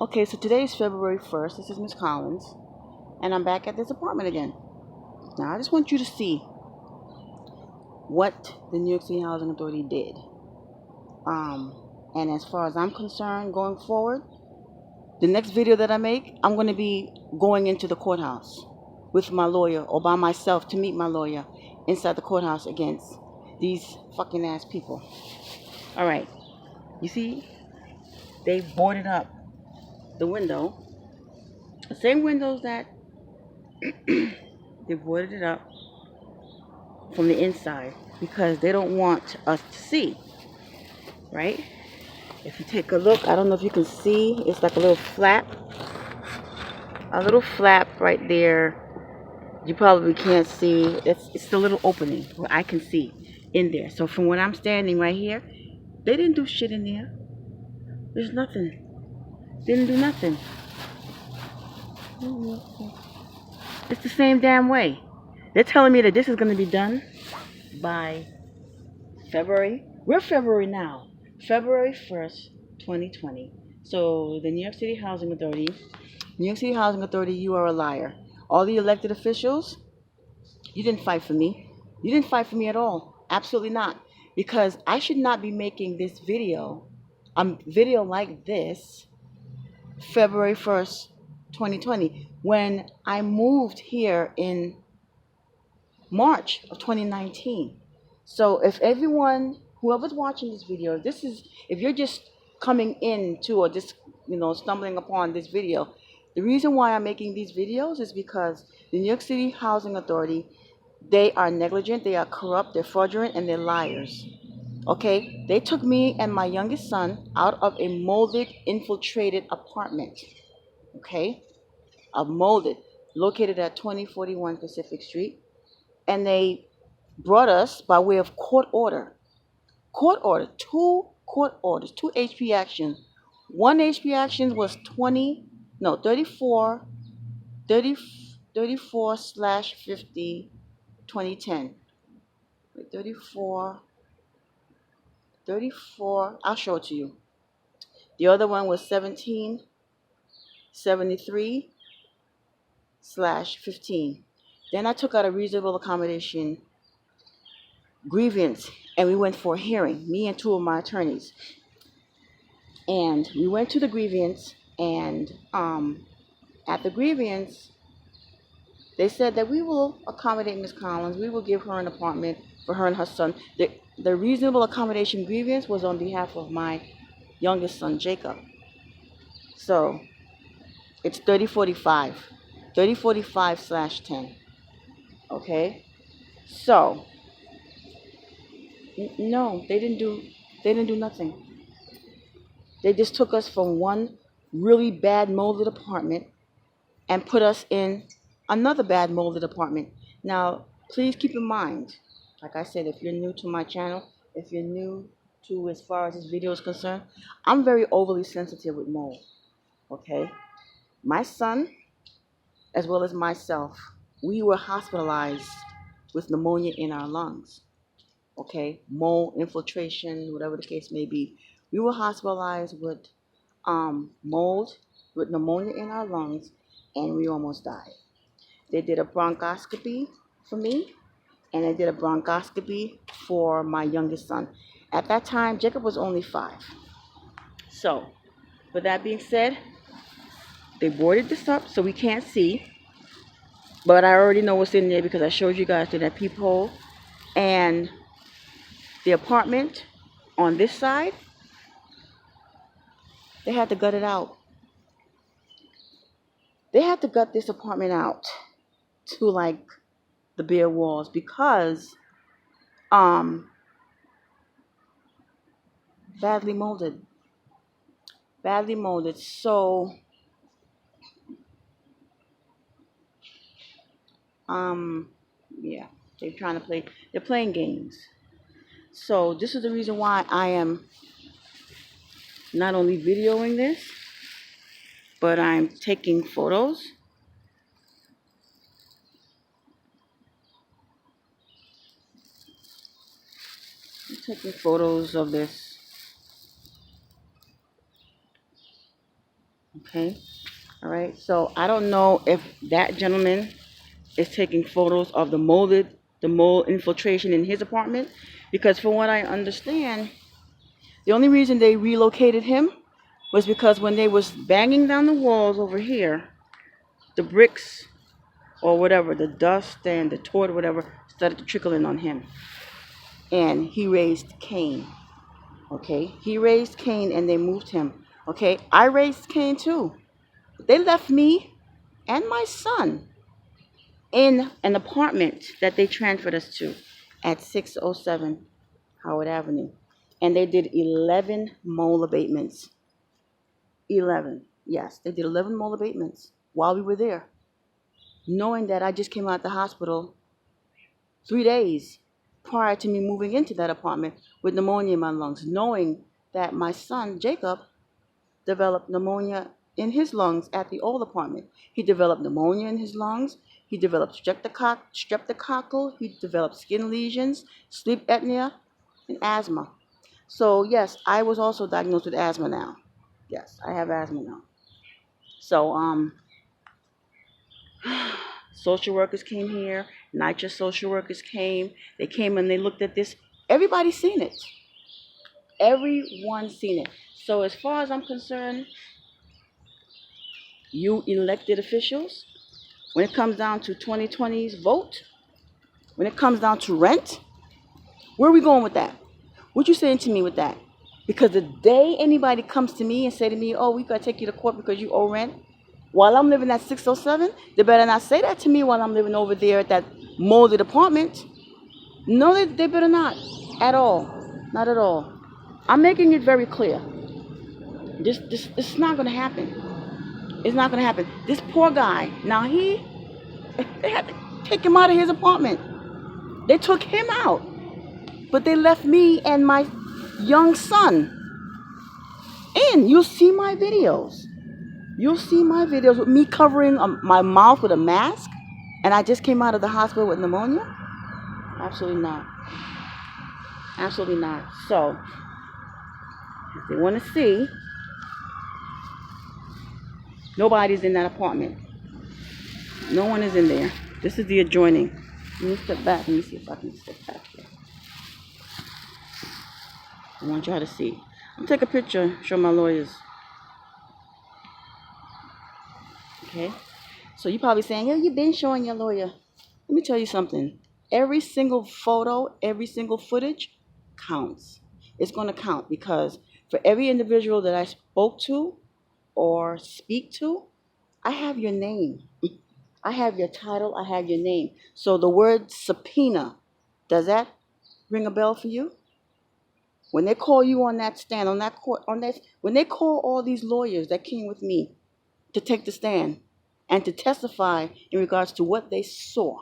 Okay, so today is February 1st. This is Miss Collins, and I'm back at this apartment again. Now, I just want you to see what the New York City Housing Authority did. And as far as I'm concerned, going forward, the next video that I make, I'm going to be going into the courthouse with my lawyer or by myself to meet my lawyer inside the courthouse against these fucking ass people. All right, you see, they boarded up the window, the same windows that they boarded it up from the inside because they don't want us to see, right? If you take a look, I don't know if you can see, it's like a little flap right there. You probably can't see. It's the little opening where I can see in there. So from when I'm standing right here, they didn't do shit in there. There's nothing. Didn't do nothing. It's the same damn way. They're telling me that this is going to be done by February. We're February now. February 1st, 2020. So the New York City Housing Authority, you are a liar. All the elected officials, you didn't fight for me. You didn't fight for me at all. Absolutely not. Because I should not be making this video, a video like this, February 1st, 2020, when I moved here in March of 2019. So if whoever's watching this video, if you're just coming into or just, stumbling upon this video, the reason why I'm making these videos is because the New York City Housing Authority, they are negligent, they are corrupt, they're fraudulent, and they're liars. Okay? They took me and my youngest son out of a molded, infiltrated apartment. Okay? A molded, located at 2041 Pacific Street. And they brought us by way of court order. Two court orders, two HP actions. One HP action was 34 slash 50 2010. 34, I'll show it to you. The other one was 1773 slash 15. Then I took out a reasonable accommodation grievance and we went for a hearing, me and two of my attorneys. And we went to the grievance, and at the grievance, they said that we will accommodate Miss Collins. We will give her an apartment for her and her son. The reasonable accommodation grievance was on behalf of my youngest son, Jacob. So it's 3045 slash 10. Okay? So, no, they didn't do nothing. They just took us from one really bad molded apartment and put us in another bad molded apartment. Now, please keep in mind, like I said, if you're new to my channel, if you're new to as far as this video is concerned, I'm very overly sensitive with mold. Okay? My son, as well as myself, we were hospitalized with pneumonia in our lungs. Okay? Mold infiltration, whatever the case may be. We were hospitalized with mold, with pneumonia in our lungs, and we almost died. They did a bronchoscopy for me, and they did a bronchoscopy for my youngest son. At that time, Jacob was only 5. So, with that being said, they boarded this up so we can't see, but I already know what's in there because I showed you guys through that peephole. And the apartment on this side, they had to gut it out. They had to gut this apartment out to like the bare walls because badly molded. So yeah, they're playing games. So this is the reason why I am not only videoing this, but I'm taking photos. I'm taking photos of this. Okay. All right. So I don't know if that gentleman is taking photos of the mold infiltration in his apartment, because from what I understand, the only reason they relocated him was because when they was banging down the walls over here, the bricks or whatever, the dust and the toilet, or whatever, started to trickle in on him, and he raised Cain. Okay, he raised Cain, and they moved him. Okay, I raised Cain too. They left me and my son in an apartment that they transferred us to at 607 Howard Avenue. And they did 11 mole abatements. 11. Yes, they did 11 mole abatements while we were there, knowing that I just came out of the hospital 3 days prior to me moving into that apartment with pneumonia in my lungs, knowing that my son, Jacob, developed pneumonia in his lungs at the old apartment. He developed pneumonia in his lungs. He developed streptococcal. He developed skin lesions, sleep apnea, and asthma. So yes, I was also diagnosed with asthma now. Yes, I have asthma now. So social workers came here. NYCHA social workers came. They came and they looked at this. Everybody's seen it. Everyone's seen it. So as far as I'm concerned, you elected officials, when it comes down to 2020's vote, when it comes down to rent, where are we going with that? What you saying to me with that? Because the day anybody comes to me and say to me, oh, we got to take you to court because you owe rent, while I'm living at 607, they better not say that to me while I'm living over there at that molded apartment. No, they better not. At all. Not at all. I'm making it very clear. This is not going to happen. It's not going to happen. This poor guy, now they had to take him out of his apartment. They took him out. But they left me and my young son in. You'll see my videos. You'll see my videos with me covering my mouth with a mask, and I just came out of the hospital with pneumonia? Absolutely not. Absolutely not. So, if they want to see, nobody's in that apartment. No one is in there. This is the adjoining. Let me step back. Let me see if I can step back here. I want y'all to see. I'm going to take a picture, show my lawyers. Okay? So you're probably saying, yeah, you've been showing your lawyer. Let me tell you something. Every single photo, every single footage counts. It's going to count because for every individual that I spoke to or speak to, I have your name. I have your title. I have your name. So the word subpoena, does that ring a bell for you? When they call you on that stand, on that court, when they call all these lawyers that came with me to take the stand and to testify in regards to what they saw,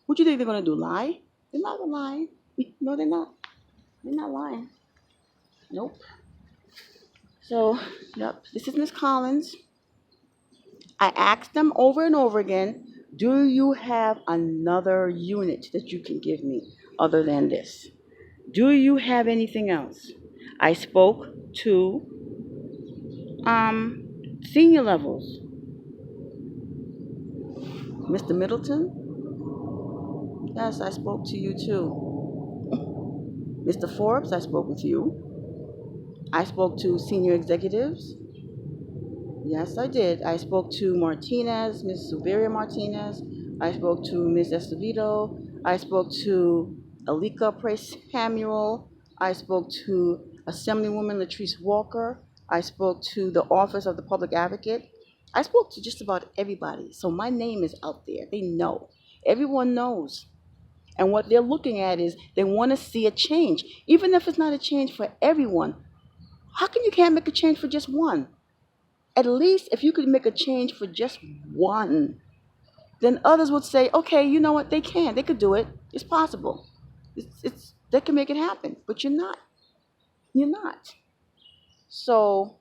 what do you think they're going to do? Lie? They're not going to lie. No, they're not. They're not lying. Nope. So, yep, this is Miss Collins. I asked them over and over again, do you have another unit that you can give me other than this? Do you have anything else? I spoke to senior levels. Mr. Middleton? Yes, I spoke to you too. Mr. Forbes, I spoke with you. I spoke to senior executives. Yes, I did. I spoke to Martinez, Ms. Silveria Martinez. I spoke to Ms. Escovedo. I spoke to Alika Price Samuel. I spoke to Assemblywoman Latrice Walker. I spoke to the Office of the Public Advocate. I spoke to just about everybody. So my name is out there. They know. Everyone knows. And what they're looking at is they want to see a change. Even if it's not a change for everyone, how come you can't make a change for just one? At least if you could make a change for just one, then others would say, okay, you know what, they can. They could do it. It's possible. They can make it happen. But you're not. You're not. So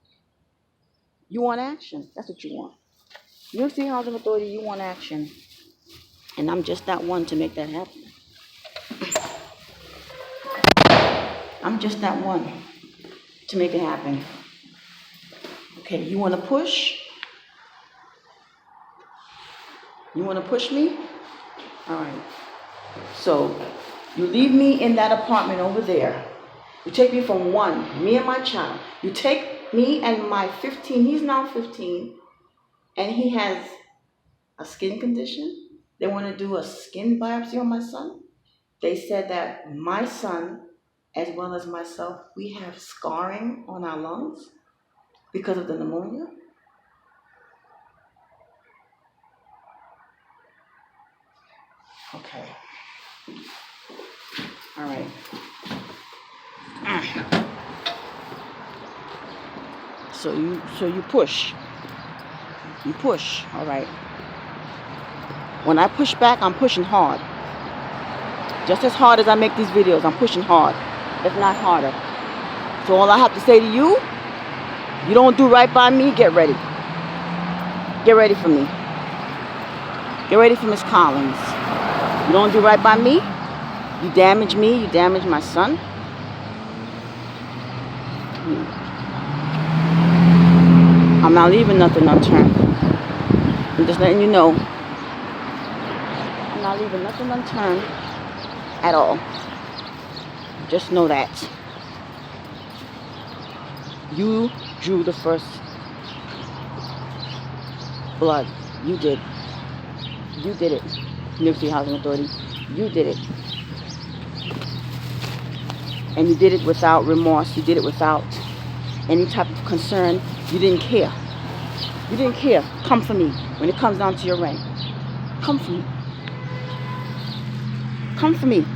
you want action. That's what you want. You're the Housing Authority, you want action. And I'm just that one to make that happen. I'm just that one to make it happen. Okay? Okay, you want to push? You want to push me? All right. So you leave me in that apartment over there. You take me from one, me and my child. You take me and my 15, he's now 15, and he has a skin condition. They want to do a skin biopsy on my son. They said that my son, as well as myself, we have scarring on our lungs because of the pneumonia. Okay. All right. So you push. You push. All right. When I push back, I'm pushing hard. Just as hard as I make these videos, I'm pushing hard, if not harder. So all I have to say to you, you don't do right by me, get ready. Get ready for me. Get ready for Miss Collins. You don't do right by me, you damage me, you damage my son. I'm not leaving nothing unturned. I'm just letting you know. I'm not leaving nothing unturned at all. Just know that. You drew the first blood. You did. You did it. New York City Housing Authority. You did it. And you did it without remorse. You did it without any type of concern. You didn't care. You didn't care. Come for me when it comes down to your rank. Come for me. Come for me.